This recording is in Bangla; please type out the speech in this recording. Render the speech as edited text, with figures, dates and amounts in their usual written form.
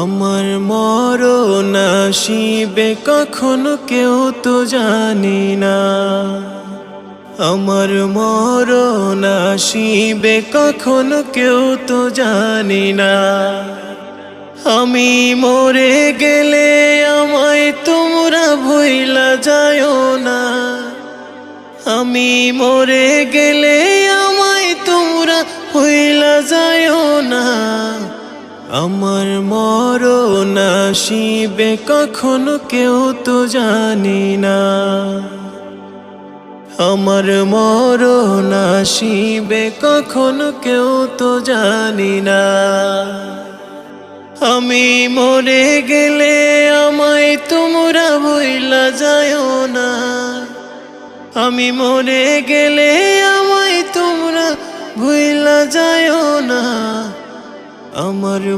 আমার মরণ আসিবে কখনো কেউ তো জানি না, আমার মরণ আসিবে কখনো কেউ তো জানি না। আমি মরে গেলে আমায় তোমরা ভুইলা যায়ও না, আমি মরে গেলে আমায় তোমরা ভুইলা যায়ও না। আমার মরণ আসিবে কখনো কেউ তো জানি না, আমার মরণ আসিবে কখনো কেউ তো জানি না। আমি মরে গেলে আমায় তোমরা ভুইলা যায়ও না, আমি মরে গেলে আমায় তোমরা ভুইলা যায়ও না। আমার